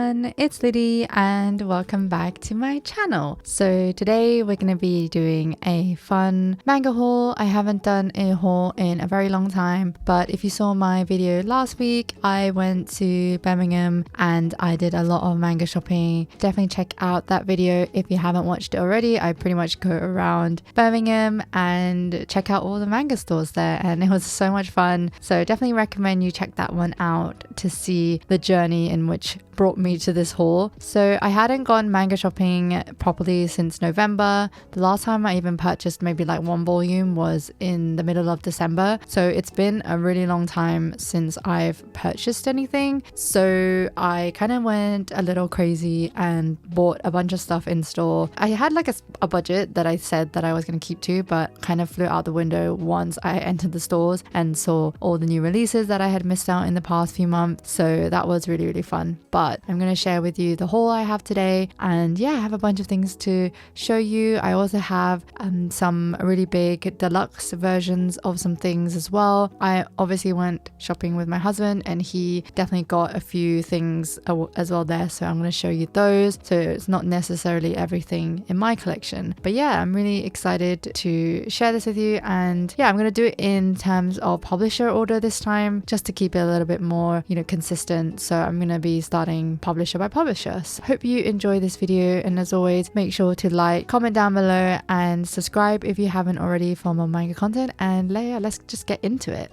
everyone, it's Lyddy and welcome back to my channel. So today we're going to be doing a fun manga haul. I haven't done a haul in a very long time, but if you saw my video last week, I went to Birmingham and I did a lot of manga shopping. Definitely check out that video if you haven't watched it already. I pretty much go around Birmingham and check out all the manga stores there, and it was so much fun. So definitely recommend you check that one out to see the journey in which brought me to this haul. So I hadn't gone manga shopping properly since November. The last time I even purchased maybe like one volume was in the middle of December. So it's been a really long time since I've purchased anything. So I kind of went a little crazy and bought a bunch of stuff in store. I had like a budget that I said that I was going to keep to, but kind of flew out the window once I entered the stores and saw all the new releases that I had missed out in the past few months. So that was really, really fun. But I'm going to share with you the haul I have today, and yeah, I have a bunch of things to show you. I also have some really big deluxe versions of some things as well. I obviously went shopping with my husband and he definitely got a few things as well there, so I'm going to show you those. So it's not necessarily everything in my collection, but yeah, I'm really excited to share this with you. And yeah, I'm going to do it in terms of publisher order this time, just to keep it a little bit more, consistent. So I'm going to be starting publisher by publisher. So hope you enjoy this video, and as always, make sure to like, comment down below and subscribe if you haven't already for more manga content. And yeah, let's just get into it.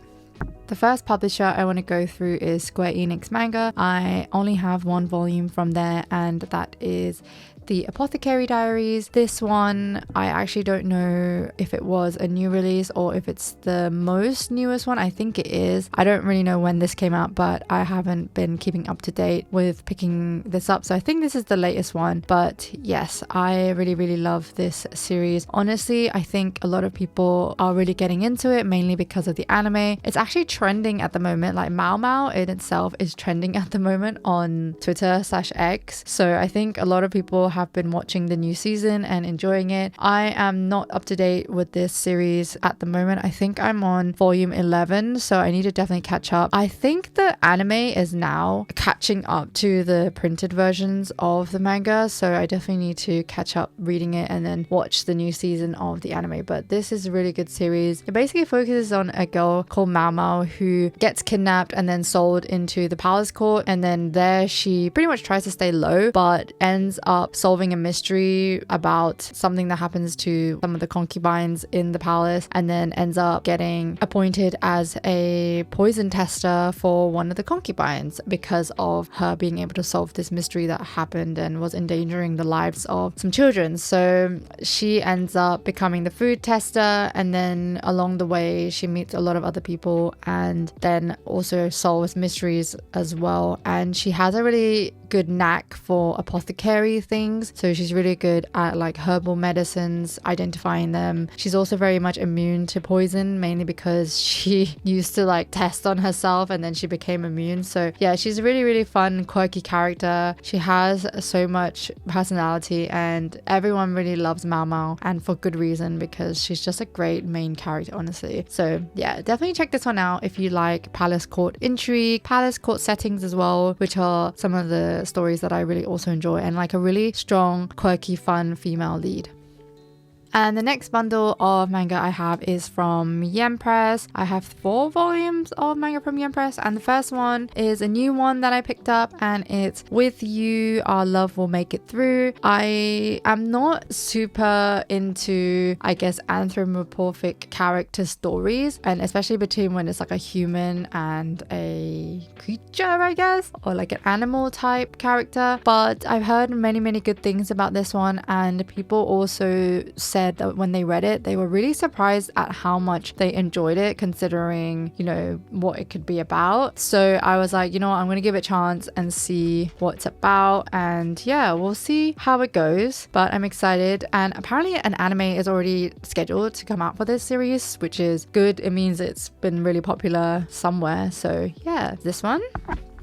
The first publisher I want to go through is Square Enix Manga. I only have one volume from there, and that is the Apothecary Diaries. This one, I actually don't know if it was a new release or if it's the most newest one. I think it is. I don't really know when this came out, but I haven't been keeping up to date with picking this up. So I think this is the latest one. But yes, I really, really love this series. Honestly, I think a lot of people are really getting into it, mainly because of the anime. It's actually trending at the moment. Like Mao Mao in itself is trending at the moment on Twitter/X. So I think a lot of people have been watching the new season and enjoying it. I am not up to date with this series at the moment. I think I'm on volume 11, so I need to definitely catch up. I think the anime is now catching up to the printed versions of the manga, so I definitely need to catch up reading it and then watch the new season of the anime. But this is a really good series. It basically focuses on a girl called Mao Mao who gets kidnapped and then sold into the palace court, and then there she pretty much tries to stay low but ends up solving a mystery about something that happens to some of the concubines in the palace, and then ends up getting appointed as a poison tester for one of the concubines because of her being able to solve this mystery that happened and was endangering the lives of some children. So she ends up becoming the food tester, and then along the way she meets a lot of other people and then also solves mysteries as well. And she has a really good knack for apothecary things, so she's really good at like herbal medicines, identifying them. She's also very much immune to poison, mainly because she used to like test on herself and then she became immune. So yeah, she's a really, really fun, quirky character. She has so much personality and everyone really loves Mao Mao, and for good reason, because she's just a great main character, honestly. So yeah, definitely check this one out if you like palace court intrigue, palace court settings as well, which are some of the stories that I really also enjoy, and like a really strong, quirky, fun female lead. And the next bundle of manga I have is from Yen Press. I have 4 volumes of manga from Yen Press, and the first one is a new one that I picked up, and it's With You, Our Love Will Make It Through. I am not super into, I guess, anthropomorphic character stories, and especially between when it's like a human and a creature, I guess, or like an animal type character. But I've heard many, many good things about this one, and people also said that when they read it, they were really surprised at how much they enjoyed it, considering, what it could be about. So I was like, I'm going to give it a chance and see what it's about. And yeah, we'll see how it goes. But I'm excited. And apparently an anime is already scheduled to come out for this series, which is good. It means it's been really popular somewhere. So yeah, this one.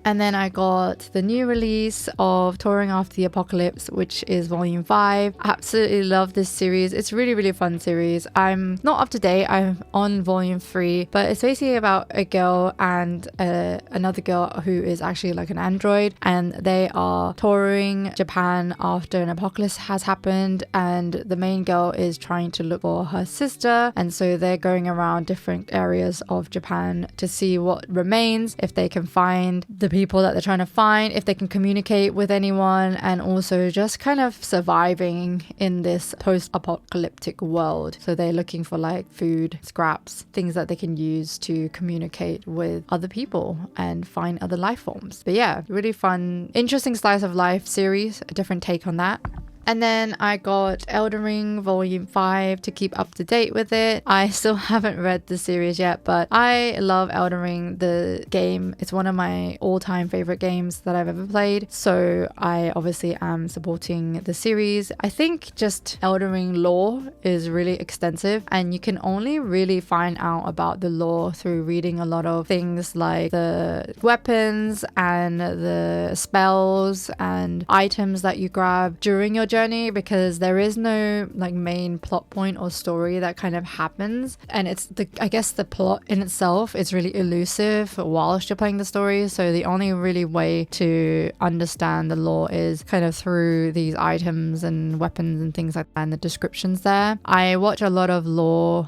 And then I got the new release of Touring After the Apocalypse, which is volume 5. I absolutely love this series. It's really, really fun series. I'm not up to date. I'm on volume 3, but it's basically about a girl and another girl who is actually like an android, and they are touring Japan after an apocalypse has happened, and the main girl is trying to look for her sister, and so they're going around different areas of Japan to see what remains, if they can find the people that they're trying to find, if they can communicate with anyone, and also just kind of surviving in this post-apocalyptic world. So they're looking for like food, scraps, things that they can use to communicate with other people and find other life forms. But yeah, really fun, interesting slice of life series, a different take on that. And then I got Elden Ring Volume 5 to keep up to date with it. I still haven't read the series yet, but I love Elden Ring, the game. It's one of my all-time favorite games that I've ever played. So I obviously am supporting the series. I think just Elden Ring lore is really extensive, and you can only really find out about the lore through reading a lot of things like the weapons and the spells and items that you grab during your journey, because there is no like main plot point or story that kind of happens, and it's I guess the plot in itself is really elusive whilst you're playing the story. So the only really way to understand the lore is kind of through these items and weapons and things like that, and the descriptions there. I watch a lot of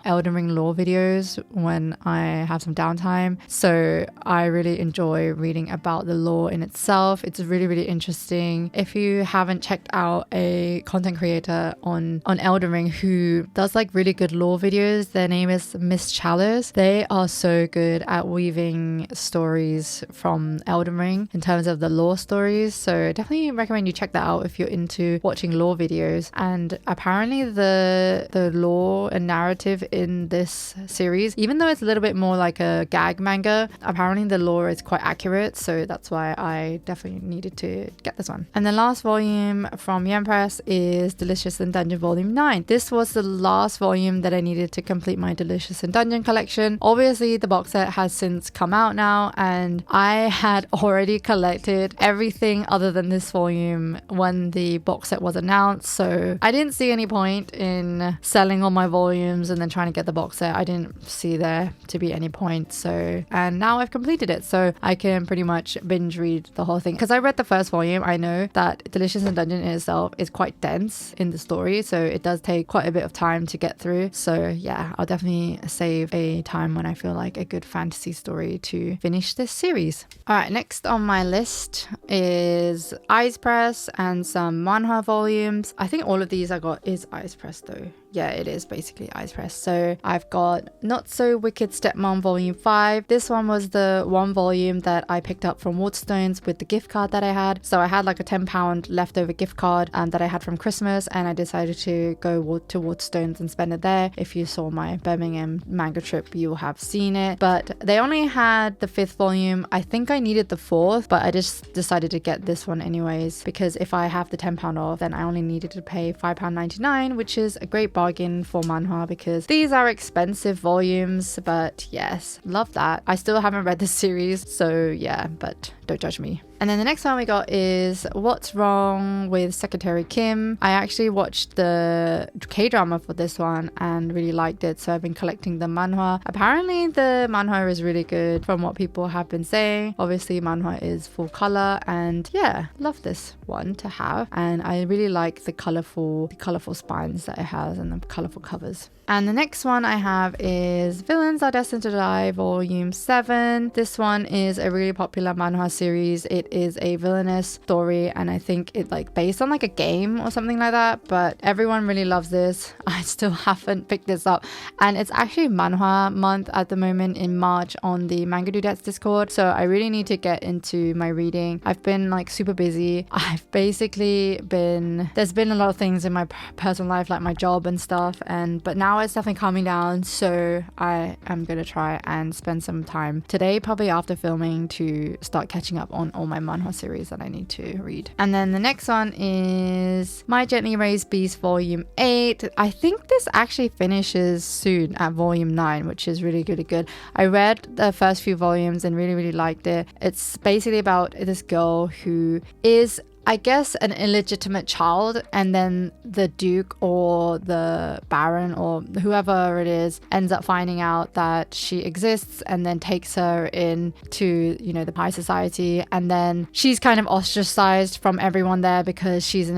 Elden Ring lore videos when I have some downtime, so I really enjoy reading about the lore in itself. It's really, really interesting. If you haven't checked out a content creator on Elden Ring who does like really good lore videos, their name is Miss Chalice. They are so good at weaving stories from Elden Ring in terms of the lore stories, so definitely recommend you check that out if you're into watching lore videos. And apparently the lore and narrative in this series, even though it's a little bit more like a gag manga, apparently the lore is quite accurate, so that's why I definitely needed to get this one. And the last volume from Yen Press is Delicious in Dungeon Volume 9. This was the last volume that I needed to complete my Delicious in Dungeon collection. Obviously the box set has since come out now, and I had already collected everything other than this volume when the box set was announced, so I didn't see any point in selling all my volumes and then trying to get the box set. I didn't see there to be any point, so, and now I've completed it, so I can pretty much binge read the whole thing. Because I read the first volume, I know that Delicious in Dungeon in itself is quite dense in the story, so it does take quite a bit of time to get through. So yeah, I'll definitely save a time when I feel like a good fantasy story to finish this series. Alright, next on my list is Ice Press and some manhwa volumes. I think all of these I got is Ice Press though. Yeah, it is basically Ice Press. So I've got Not So Wicked Stepmom Volume 5. This one was the one volume that I picked up from Waterstones with the gift card that I had. So I had like a £10 leftover gift card that I had from Christmas, and I decided to go to Waterstones and spend it there. If you saw my Birmingham manga trip, you will have seen it. But they only had the 5th volume. I think I needed the 4th, but I just decided to get this one anyways, because if I have the £10 off, then I only needed to pay £5.99, which is a great bargain for manhwa, because these are expensive volumes. But yes, love that. I still haven't read this series, so yeah, but don't judge me. And then the next one we got is What's Wrong with Secretary Kim. I actually watched the K-drama for this one and really liked it, so I've been collecting the manhwa. Apparently the manhwa is really good from what people have been saying. Obviously manhwa is full color, and yeah, love this one to have. And I really like the colorful spines that it has and the colorful covers. And the next one I have is Villains Are Destined to Die Volume 7. This one is a really popular manhwa series. It is a villainous story, and I think it's like based on like a game or something like that, but everyone really loves this. I still haven't picked this up, and it's actually manhwa month at the moment in March on the Manga Dudettes Discord, so I really need to get into my reading. I've been like super busy. I've basically there's been a lot of things in my personal life, like my job and stuff, but now it's definitely calming down, so I am gonna try and spend some time today, probably after filming, to start catching up on all my my manhwa series that I need to read. And then the next one is My Gently Raised Beast Volume 8. I think this actually finishes soon at Volume 9, which is really good. I read the first few volumes and really liked it. It's basically about this girl who is, I guess, an illegitimate child, and then the Duke or the Baron or whoever it is ends up finding out that she exists and then takes her into, you know, the high society, and then she's kind of ostracized from everyone there because she's an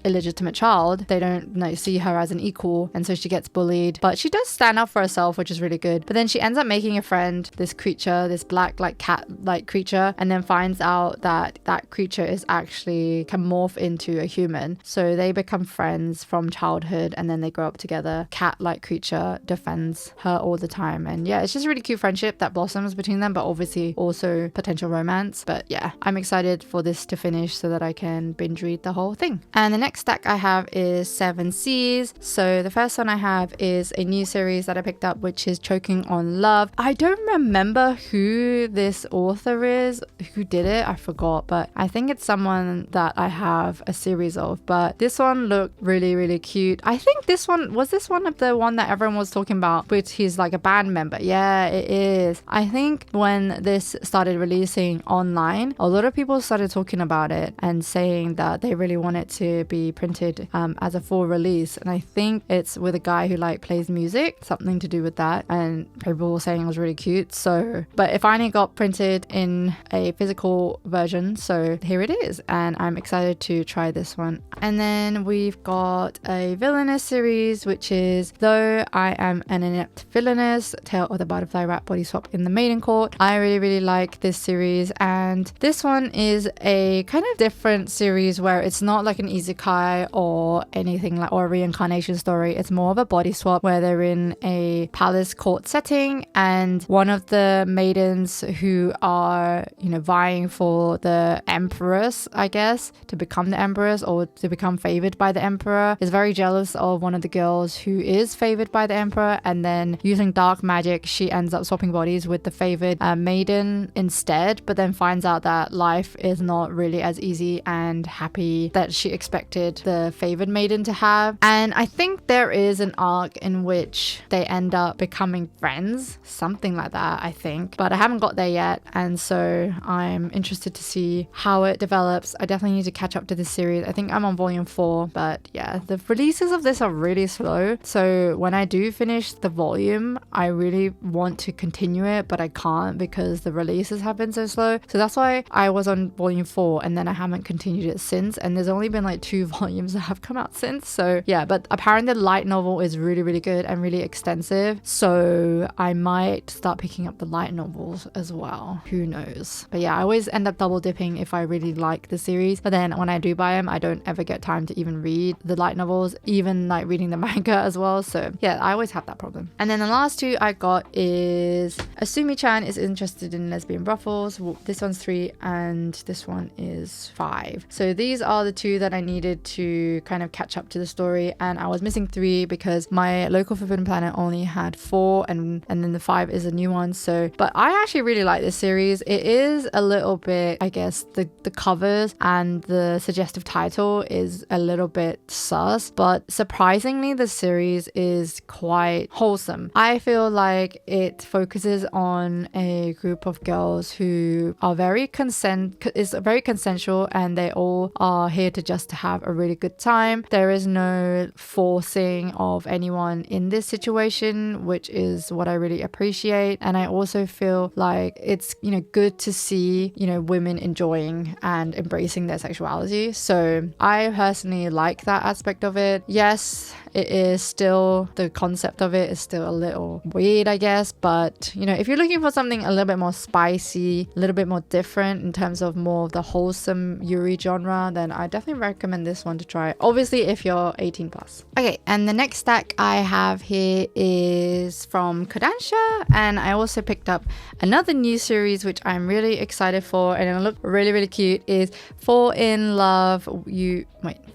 illegitimate child. They don't, you know, see her as an equal, and so she gets bullied, but she does stand up for herself, which is really good. But then she ends up making a friend, this creature, this black like cat like creature, and then finds out that that creature is actually can morph into a human. So they become friends from childhood, and then they grow up together. Cat-like creature defends her all the time, and yeah, it's just a really cute friendship that blossoms between them, but obviously also potential romance. But yeah, I'm excited for this to finish so that I can binge read the whole thing. And the next stack I have is Seven Seas. So the first one I have is a new series that I picked up, which is Choking on Love. I don't remember who this author is, who did it, I forgot, but I think it's someone that I have a series of. But this one looked really cute. I think this one was one of the one that everyone was talking about, which he's like a band member. Yeah, it is. I think when this started releasing online, a lot of people started talking about it and saying that they really want it to be printed as a full release, and I think it's with a guy who like plays music, something to do with that, and people were saying it was really cute. So but it finally got printed in a physical version, so here it is, and I'm excited to try this one. And then we've got a villainous series, which is Though I Am an Inept Villainess, Tale of the Butterfly Rat Body Swap in the Maiden Court. I really like this series, and this one is a kind of different series where it's not like an isekai or anything like, or a reincarnation story. It's more of a body swap where they're in a palace court setting, and one of the maidens who are, you know, vying for the empress, I guess, to become the empress or to become favored by the emperor, is very jealous of one of the girls who is favored by the emperor, and then using dark magic she ends up swapping bodies with the favored maiden instead, but then finds out that life is not really as easy and happy that she expected the favored maiden to have. And I think there is an arc in which they end up becoming friends, something like that, I think, but I haven't got there yet, and so I'm interested to see how it develops. I definitely need to catch up to this series. I think I'm on volume 4, but yeah, the releases of this are really slow, so when I do finish the volume I really want to continue it, but I can't because the releases have been so slow. So that's why I was on volume 4 and then I haven't continued it since, and there's only been like 2 volumes that have come out since. So yeah, but apparently the light novel is really good and really extensive, so I might start picking up the light novels as well, who knows. But yeah, I always end up double dipping if I really like the series, but then when I do buy them I don't ever get time to even read the light novels, even like reading the manga as well. So yeah, I always have that problem. And then the last 2 I got is Asumi-chan is interested in lesbian brothels. This one's 3 and this one is 5. So these are the 2 that I needed to kind of catch up to the story, and I was missing 3 because my local Forbidden Planet only had 4, and then the 5 is a new one. So but I actually really like this series. It is a little bit, I guess, the covers and the suggestive title is a little bit sus, but surprisingly the series is quite wholesome. I feel like it focuses on a group of girls who are very consensual, and they all are here to just have a really good time. There is no forcing of anyone in this situation, which is what I really appreciate. And I also feel like it's, you know, good to see, you know, women enjoying and embracing their sexuality. So I personally like that aspect of it. Yes, it is still, the concept of it is still a little weird, I guess, but you know, if you're looking for something a little bit more spicy, a little bit more different in terms of more of the wholesome yuri genre, then I definitely recommend this one to try, obviously if you're 18 plus. Okay, and the next stack I have here is from Kodansha, and I also picked up another new series which I'm really excited for and it'll look really cute, is For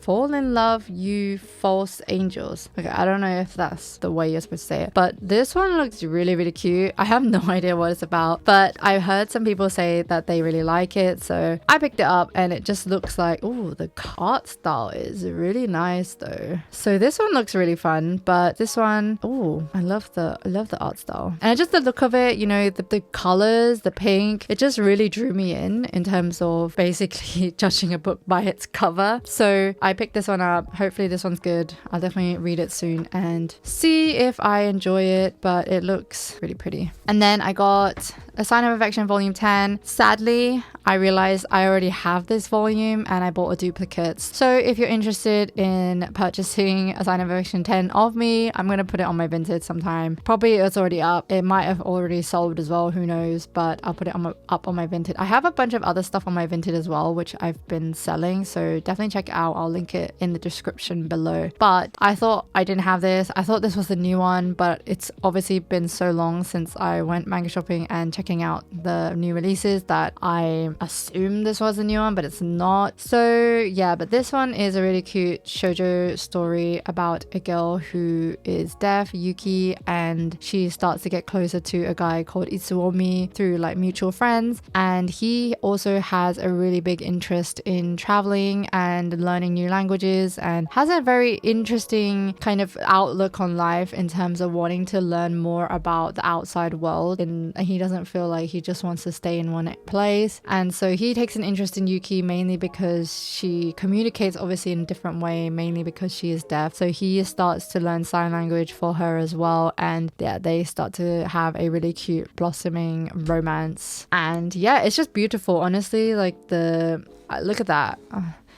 Fall in Love You False Angels. Okay, I don't know if that's the way you're supposed to say it, but this one looks really, really cute. I have no idea what it's about, but I've heard some people say that they really like it, so I picked it up, and it just looks like, oh, the art style is really nice though. So this one looks really fun, but this one, oh, I love the art style, and just the look of it, you know, the colors, the pink, it just really drew me in terms of basically judging a book by its cover. So I picked this one up. Hopefully this one's good. I'll definitely read it soon and see if I enjoy it, but it looks really pretty. And then I got A Sign of Affection Volume 10. Sadly, I realized I already have this volume and I bought a duplicate. So if you're interested in purchasing A Sign of Affection 10 of me, I'm going to put it on my Vinted sometime. Probably it's already up. It might have already sold as well, who knows, but I'll put it up on my Vinted. I have a bunch of other stuff on my Vinted as well, which I've been selling, so definitely check it out. I'll link it in the description below. But I thought I didn't have this. I thought this was the new one, but it's obviously been so long since I went manga shopping and checking out the new releases that I assumed this was a new one, but it's not. So yeah, but this one is a really cute shoujo story about a girl who is deaf, Yuki, and she starts to get closer to a guy called Itsuomi through like mutual friends, and he also has a really big interest in traveling and learning new languages, and has a very interesting kind of outlook on life in terms of wanting to learn more about the outside world, and he doesn't feel like he just wants to stay in one place. And so he takes an interest in Yuki mainly because she communicates obviously in a different way, mainly because she is deaf. So he starts to learn sign language for her as well, and yeah, they start to have a really cute blossoming romance. And yeah, it's just beautiful, honestly. Like look at that.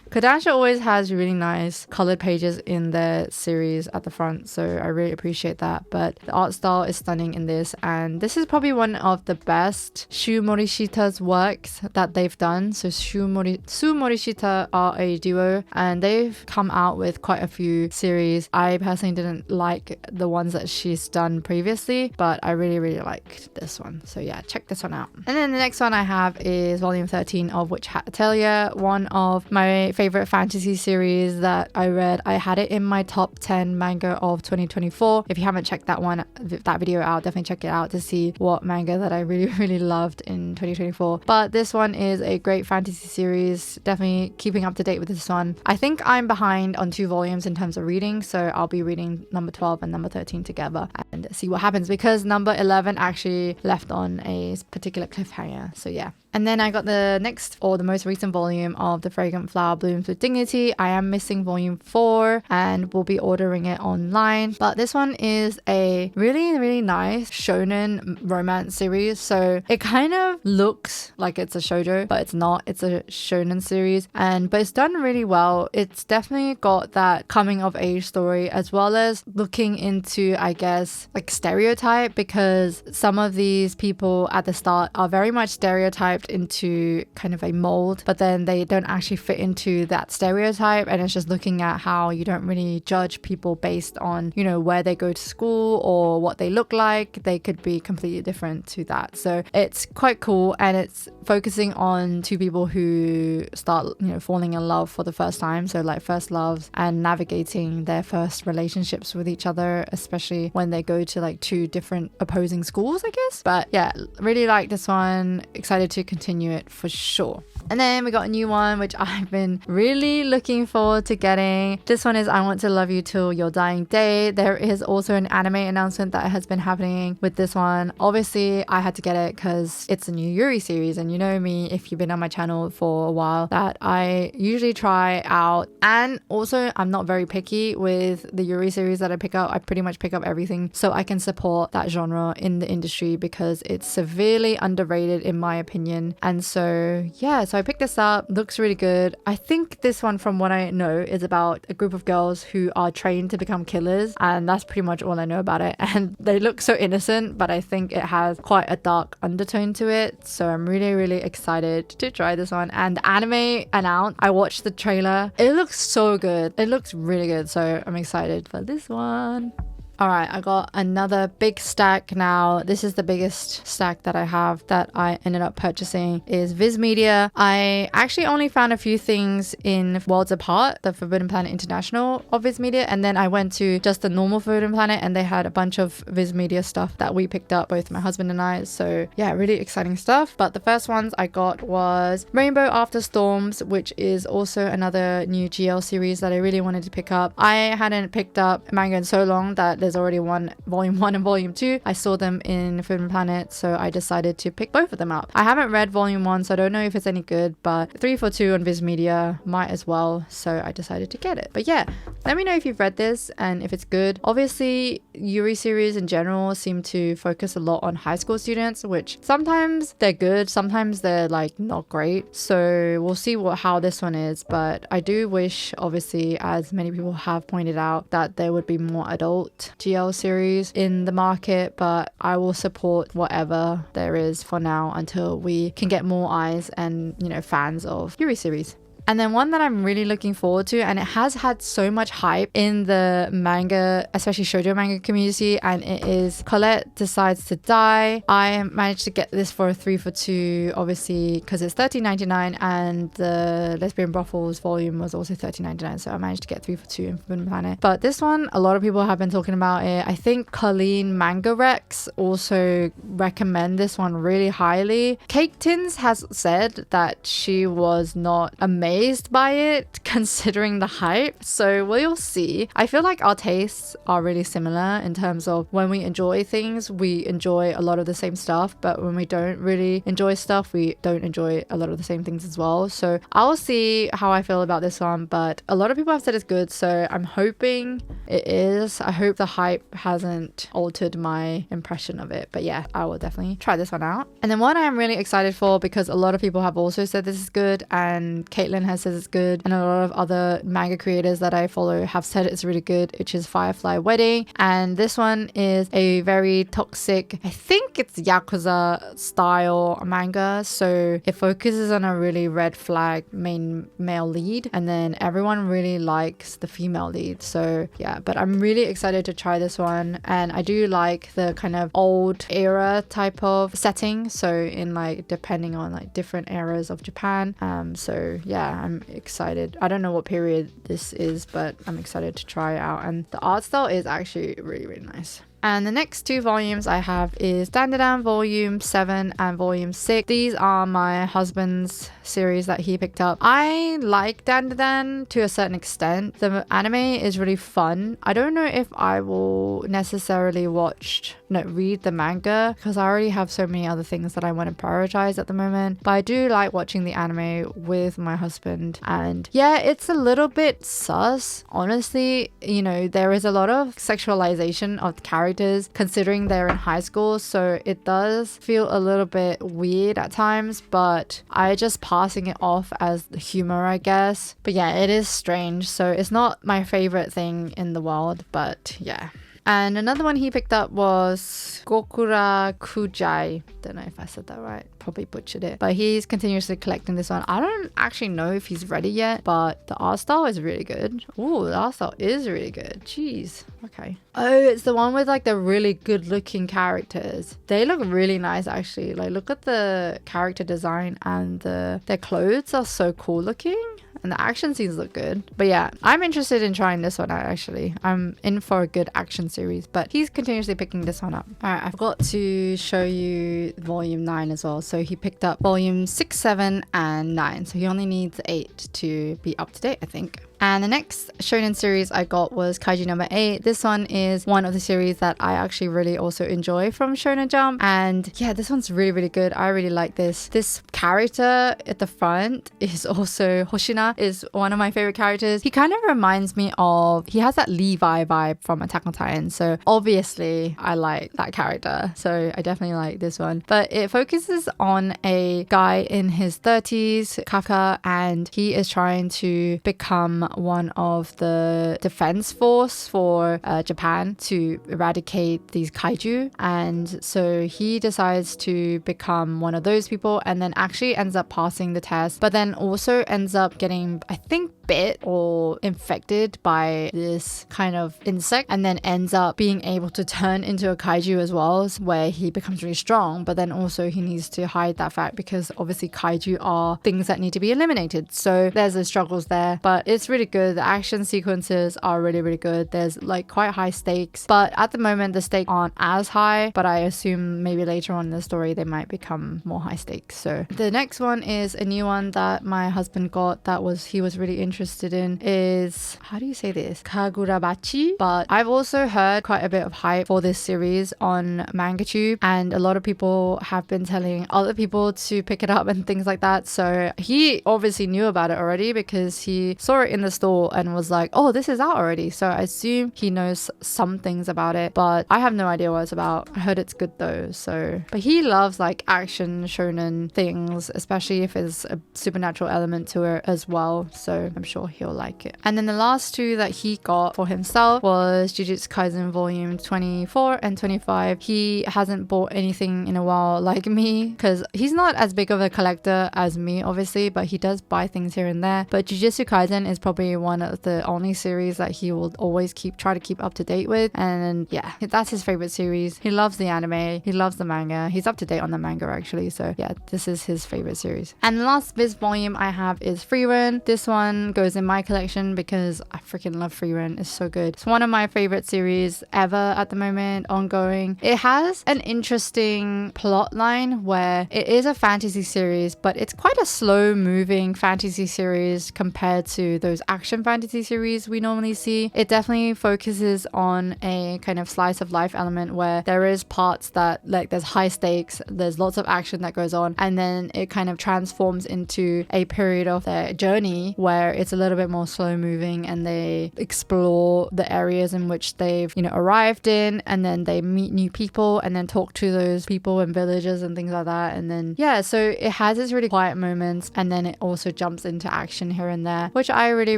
Kodansha always has really nice colored pages in their series at the front, so I really appreciate that. But the art style is stunning in this, and this is probably one of the best Shu Morishita's works that they've done. So Su Morishita are a duo, and they've come out with quite a few series. I personally didn't like the ones that she's done previously, but I really, really liked this one. So yeah, check this one out. And then the next one I have is volume 13 of Witch Hat Atelier, one of my favorite fantasy series that I read. I had it in my top 10 manga of 2024. If you haven't checked that video out, definitely check it out to see what manga that I really, really loved in 2024. But this one is a great fantasy series. Definitely keeping up to date with this one. I think I'm behind on 2 volumes in terms of reading, so I'll be reading number 12 and number 13 together and see what happens, because number 11 actually left on a particular cliffhanger. So yeah. And then I got the most recent volume of The Fragrant Flower Blooms with Dignity. I am missing volume 4 and will be ordering it online. But this one is a really, really nice shonen romance series. So it kind of looks like it's a shoujo, but it's not. It's a shonen series, but it's done really well. It's definitely got that coming of age story, as well as looking into, I guess, like stereotype, because some of these people at the start are very much stereotyped into kind of a mold, but then they don't actually fit into that stereotype, and it's just looking at how you don't really judge people based on, you know, where they go to school or what they look like. They could be completely different to that. So it's quite cool, and it's focusing on 2 people who start, you know, falling in love for the first time, so like first loves, and navigating their first relationships with each other, especially when they go to like 2 different opposing schools, I guess. But yeah, really like this one. Excited to continue it for sure. And then we got a new one which I've been really looking forward to getting. This one is I Want to Love You Till Your Dying Day. There is also an anime announcement that has been happening with this one. Obviously I had to get it because it's a new Yuri series, and you know me, if you've been on my channel for a while, that I usually try out, and also I'm not very picky with the Yuri series that I pick up. I pretty much pick up everything so I can support that genre in the industry, because it's severely underrated in my opinion. And so yeah, so I picked this up. Looks really good. I think this one, from what I know, is about a group of girls who are trained to become killers, and that's pretty much all I know about it. And they look so innocent, but I think it has quite a dark undertone to it, so I'm really, really excited to try this one. And the anime announced, I watched the trailer. It looks so good. It looks really good, so I'm excited for this one. All right, I got another big stack now. This is the biggest stack that I have that I ended up purchasing is Viz Media. I actually only found a few things in Worlds Apart, the Forbidden Planet International of Viz Media, and then I went to just the normal Forbidden Planet and they had a bunch of Viz Media stuff that we picked up, both my husband and I. So yeah, really exciting stuff. But the first ones I got was Rainbow After Storms, which is also another new GL series that I really wanted to pick up. I hadn't picked up manga in so long that there's already volume 1 and volume 2. I saw them in Forbidden Planet, so I decided to pick both of them up. I haven't read volume 1, so I don't know if it's any good, but 3 for 2 on Viz Media might as well, so I decided to get it. But yeah, let me know if you've read this and if it's good. Obviously, Yuri series in general seem to focus a lot on high school students, which sometimes they're good, sometimes they're like not great. So we'll see how this one is, but I do wish, obviously, as many people have pointed out, that there would be more adult GL series in the market, but I will support whatever there is for now until we can get more eyes and, you know, fans of Yuri series. And then one that I'm really looking forward to, and it has had so much hype in the manga, especially shoujo manga community, and it is Colette Decides to Die. I managed to get this for a 3 for 2, obviously, because it's $13.99, and the Lesbian Brothels volume was also $13.99, so I managed to get 3 for 2 in Forbidden Planet. But this one, a lot of people have been talking about it. I think Colleen Manga Rex also recommend this one really highly. Cake Tins has said that she was not amazed by it considering the hype, so we'll see. I feel like our tastes are really similar in terms of when we enjoy things, we enjoy a lot of the same stuff, but when we don't really enjoy stuff, we don't enjoy a lot of the same things as well. So I'll see how I feel about this one, but a lot of people have said it's good, so I'm hoping it is. I hope the hype hasn't altered my impression of it, but yeah, I will definitely try this one out. And then one I'm really excited for, because a lot of people have also said this is good, and Caitlin has said it's good, and a lot of other manga creators that I follow have said it's really good, which is Firefly Wedding. And this one is a very toxic, I think it's Yakuza style manga, so it focuses on a really red flag main male lead, and then everyone really likes the female lead. So yeah, but I'm really excited to try this one, and I do like the kind of old era type of setting, so in like depending on like different eras of Japan. So yeah, I'm excited. I don't know what period this is, but I'm excited to try it out, and the art style is actually really nice. And the next 2 volumes I have is Dandadan Volume 7 and Volume 6. These are my husband's series that he picked up. I like Dandadan to a certain extent. The anime is really fun. I don't know if I will necessarily read the manga, because I already have so many other things that I want to prioritize at the moment. But I do like watching the anime with my husband. And yeah, it's a little bit sus. Honestly, you know, there is a lot of sexualization of the characters considering they're in high school, so it does feel a little bit weird at times, but I just passing it off as the humor, I guess. But yeah, it is strange, so it's not my favorite thing in the world, but yeah. And another one he picked up was Gokura Kujai. Don't know if I said that right. Probably butchered it. But he's continuously collecting this one. I don't actually know if he's ready yet, but the art style is really good. Ooh, the art style is really good. Jeez. Okay. Oh, it's the one with like the really good looking characters. They look really nice actually. Like look at the character design, and their clothes are so cool looking. And the action scenes look good. But yeah, I'm interested in trying this one out actually. I'm in for a good action series, but he's continuously picking this one up. Alright, I forgot to show you volume 9 as well. So he picked up volume 6, 7 and 9. So he only needs 8 to be up to date, I think. And the next shonen series I got was Kaiju number 8. This one is one of the series that I actually really also enjoy from Shonen Jump. And yeah, this one's really good. I really like this. This character at the front is also Hoshina, is one of my favorite characters. He kind of reminds me of, he has that Levi vibe from Attack on Titan. So obviously I like that character. So I definitely like this one. But it focuses on a guy in his 30s, Kafka, and he is trying to become one of the defense force for Japan to eradicate these kaiju. And so he decides to become one of those people, and then actually ends up passing the test, but then also ends up getting, I think, bit or infected by this kind of insect and then ends up being able to turn into a kaiju as well, where he becomes really strong, but then also he needs to hide that fact because obviously kaiju are things that need to be eliminated. So there's the struggles there, but it's really good. The action sequences are really, really good. There's like quite high stakes, but at the moment the stakes aren't as high, but I assume maybe later on in the story they might become more high stakes. So the next one is a new one that my husband got that he was really interested in, is, how do you say this? Kagurabachi. But I've also heard quite a bit of hype for this series on MangaTube, and a lot of people have been telling other people to pick it up and things like that. So he obviously knew about it already because he saw it in the store and was like, oh, this is out already. So I assume he knows some things about it, but I have no idea what it's about. I heard it's good though. So, but he loves like action shonen things, especially if there's a supernatural element to it as well. So I'm sure he'll like it. And then the last two that he got for himself was Jujutsu Kaisen volume 24 and 25. He hasn't bought anything in a while like me because he's not as big of a collector as me obviously, but he does buy things here and there. But Jujutsu Kaisen is probably one of the only series that he will always try to keep up to date with, and yeah, that's his favorite series. He loves the anime, he loves the manga, he's up to date on the manga actually, so yeah, this is his favorite series. And the last Viz volume I have is Free Run. This one goes in my collection because I freaking love Free Run. It's so good. It's one of my favorite series ever at the moment, ongoing. It has an interesting plot line where it is a fantasy series, but it's quite a slow moving fantasy series compared to those action fantasy series we normally see. It definitely focuses on a kind of slice of life element where there is parts that like there's high stakes, there's lots of action that goes on, and then it kind of transforms into a period of their journey where it's a little bit more slow moving and they explore the areas in which they've, you know, arrived in, and then they meet new people and then talk to those people and villagers and things like that. And then yeah, so it has its really quiet moments and then it also jumps into action here and there, which I really,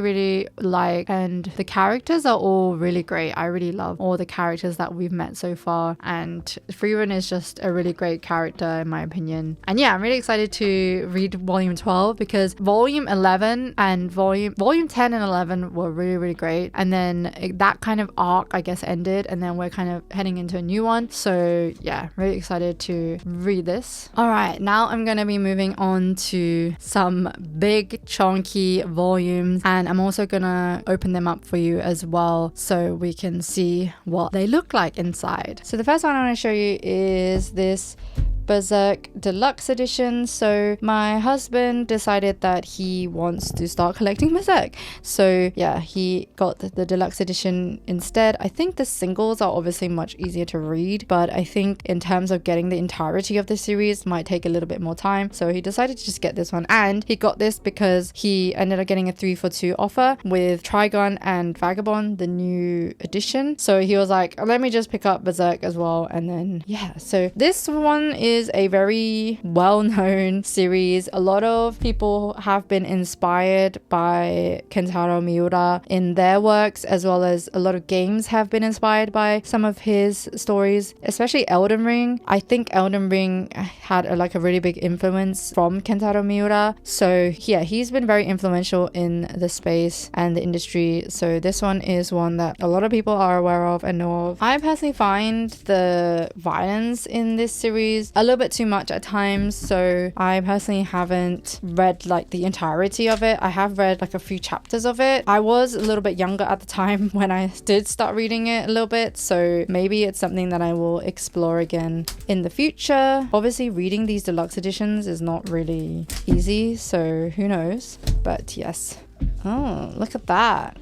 really like. And the characters are all really great. I really love all the characters that we've met so far, and Freerun is just a really great character in my opinion. And yeah, I'm really excited to read volume 12 because volume 11 and volume 10 and 11 were really, really great, and then that kind of arc I guess ended, and then we're kind of heading into a new one. So yeah, really excited to read this. All right, now I'm gonna be moving on to some big chunky volumes, and I'm also gonna open them up for you as well so we can see what they look like inside. So the first one I want to show you is this Berserk Deluxe Edition. So my husband decided that he wants to start collecting Berserk, so yeah, he got the Deluxe Edition instead. I think the singles are obviously much easier to read, but I think in terms of getting the entirety of the series might take a little bit more time, so he decided to just get this one. And he got this because he ended up getting a 3 for 2 offer with Trigun and Vagabond, the new edition. So he was like, let me just pick up Berserk as well. And then yeah, so this one is a very well-known series. A lot of people have been inspired by Kentaro Miura in their works, as well as a lot of games have been inspired by some of his stories, especially Elden Ring. I think Elden Ring had a really big influence from Kentaro Miura. So yeah, he's been very influential in the space and the industry. So this one is one that a lot of people are aware of and know of. I personally find the violence in this series a little bit too much at times, so I personally haven't read like the entirety of it. I have read like a few chapters of it. I was a little bit younger at the time when I did start reading it a little bit, so maybe it's something that I will explore again in the future. Obviously reading these deluxe editions is not really easy, so who knows, but yes. Oh, look at that.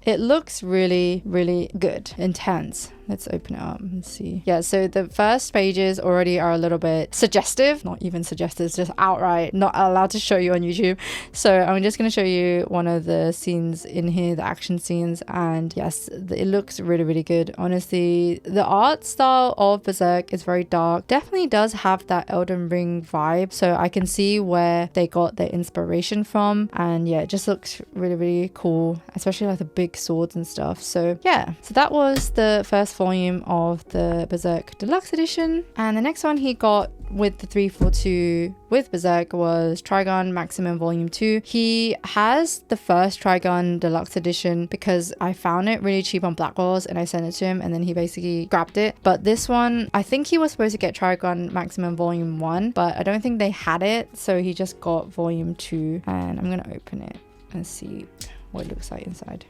It looks really, really good. Intense. Let's open it up and see. Yeah, so the first pages already are a little bit suggestive. Not even suggestive, just outright not allowed to show you on YouTube. So I'm just going to show you one of the scenes in here, the action scenes. And yes, it looks really, really good. Honestly, the art style of Berserk is very dark. Definitely does have that Elden Ring vibe. So I can see where they got their inspiration from. And yeah, it just looks really, really cool, especially like the big swords and stuff. So yeah, so that was the first first volume of the Berserk Deluxe Edition. And the next one he got with the 342 with Berserk was Trigun Maximum Volume 2. He has the first Trigun Deluxe Edition because I found it really cheap on Black Walls and I sent it to him and then he basically grabbed it. But this one, I think he was supposed to get Trigun Maximum Volume 1, but I don't think they had it, so he just got Volume 2. And I'm gonna open it and see what it looks like inside.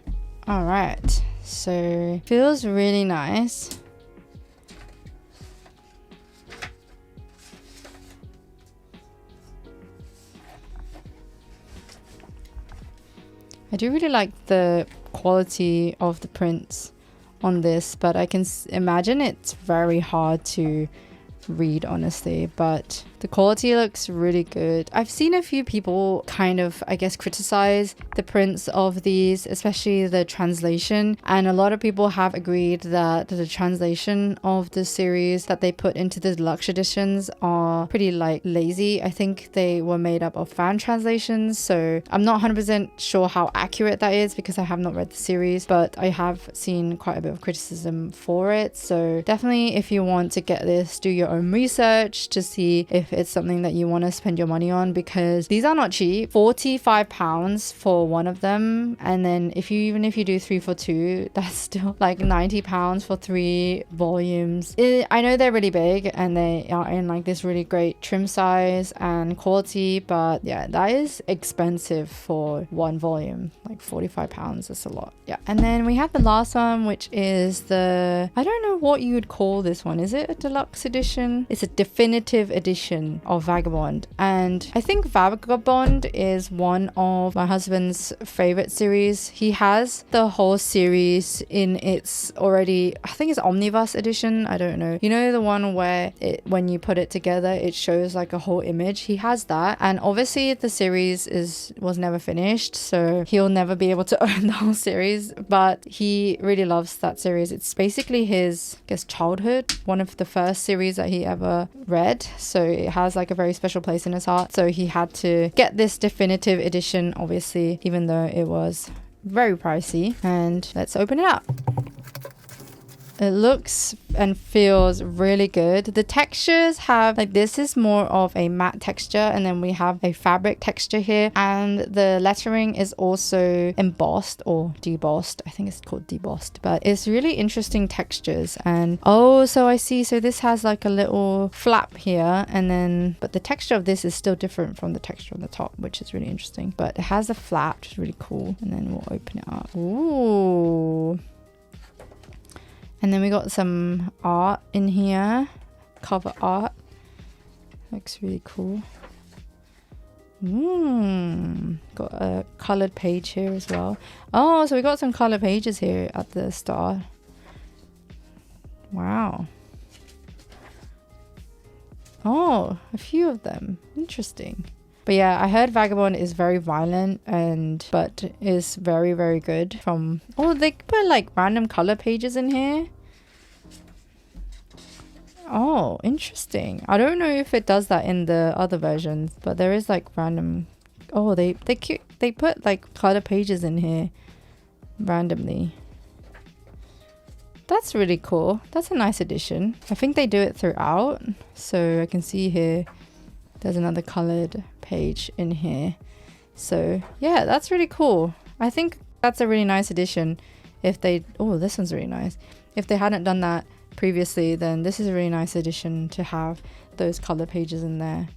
All right, so feels really nice. I do really like the quality of the prints on this, but I can imagine it's very hard to read, honestly, but the quality looks really good. I've seen a few people kind of, I guess, criticize the prints of these, especially the translation, and a lot of people have agreed that the translation of the series that they put into the deluxe editions are pretty like lazy. I think they were made up of fan translations, so I'm not 100% sure how accurate that is because I have not read the series, but I have seen quite a bit of criticism for it. So definitely, if you want to get this, do your own research to see if it's something that you want to spend your money on, because these are not cheap. £45 for one of them, and then even if you do 3 for 2, that's still like £90 for 3 volumes. I know they're really big and they are in like this really great trim size and quality, but yeah, that is expensive for one volume. Like £45, that's a lot. Yeah, and then we have the last one, which is the, I don't know what you would call this one. Is it a deluxe edition? It's a definitive edition of Vagabond, and I think Vagabond is one of my husband's favorite series. He has the whole series in its already, I think it's omnibus edition, I don't know, you know, the one where when you put it together it shows like a whole image. He has that, and obviously the series was never finished, so he'll never be able to own the whole series, but he really loves that series. It's basically his, I guess, childhood, one of the first series that he ever read, so it has like a very special place in his heart. So he had to get this definitive edition, obviously, even though it was very pricey. And let's open it up. It looks and feels really good. The textures have, like, this is more of a matte texture, and then we have a fabric texture here, and the lettering is also embossed or debossed. I think it's called debossed, but it's really interesting textures. And oh, so I see, so this has like a little flap here, and then but the texture of this is still different from the texture on the top, which is really interesting, but it has a flap, which is really cool. And then we'll open it up. Ooh. And then we got some art in here, cover art. Looks really cool. Got a colored page here as well. Oh, so we got some colored pages here at the start. Wow. Oh, a few of them. Interesting. But yeah, I heard Vagabond is very violent but is very, very good from... Oh, they put like random color pages in here. Oh, interesting. I don't know if it does that in the other versions, but there is like random... Oh, they put like color pages in here randomly. That's really cool. That's a nice addition. I think they do it throughout. So I can see here there's another colored page in here. So yeah, that's really cool. I think that's a really nice addition. If they... Oh, this one's really nice. If they hadn't done that previously, then this is a really nice addition to have those color pages in there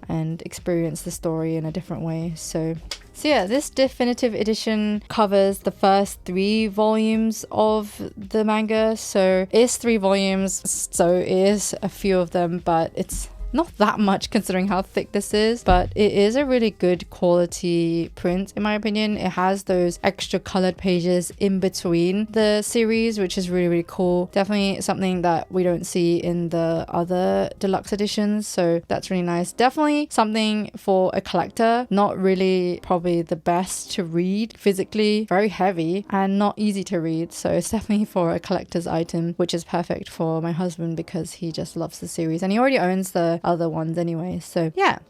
and experience the story in a different way. So yeah, this definitive edition covers the first 3 volumes of the manga. So it's 3 volumes, so it is a few of them, but it's not that much considering how thick this is, but it is a really good quality print in my opinion. It has those extra colored pages in between the series, which is really, really cool. Definitely something that we don't see in the other deluxe editions, so that's really nice. Definitely something for a collector. Not really probably the best to read physically, very heavy and not easy to read, so it's definitely for a collector's item, which is perfect for my husband because he just loves the series and he already owns the other ones anyway. So yeah,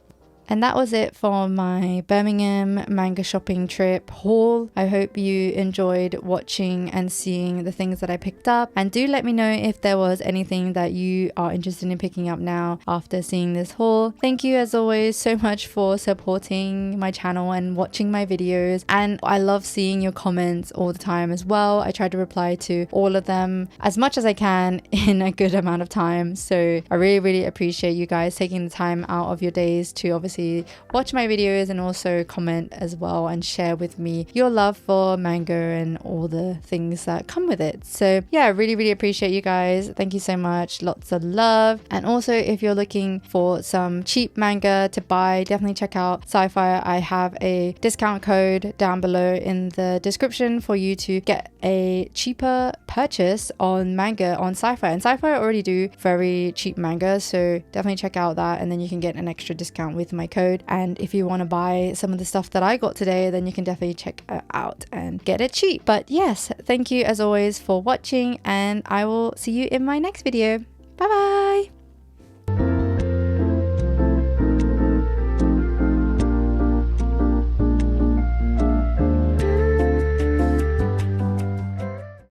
And that was it for my Birmingham manga shopping trip haul. I hope you enjoyed watching and seeing the things that I picked up, and do let me know if there was anything that you are interested in picking up now after seeing this haul. Thank you as always so much for supporting my channel and watching my videos, and I love seeing your comments all the time as well. I try to reply to all of them as much as I can in a good amount of time, so I really appreciate you guys taking the time out of your days to obviously watch my videos and also comment as well and share with me your love for manga and all the things that come with it. So yeah, I really appreciate you guys. Thank you so much. Lots of love. And also, if you're looking for some cheap manga to buy, definitely check out Sci-Fi. I have a discount code down below in the description for you to get a cheaper purchase on manga on Sci-Fi. And Sci-Fi already do very cheap manga, so definitely check out that, and then you can get an extra discount with my code. And if you want to buy some of the stuff that I got today, then you can definitely check it out and get it cheap. But yes, thank you as always for watching, and I will see you in my next video. Bye bye.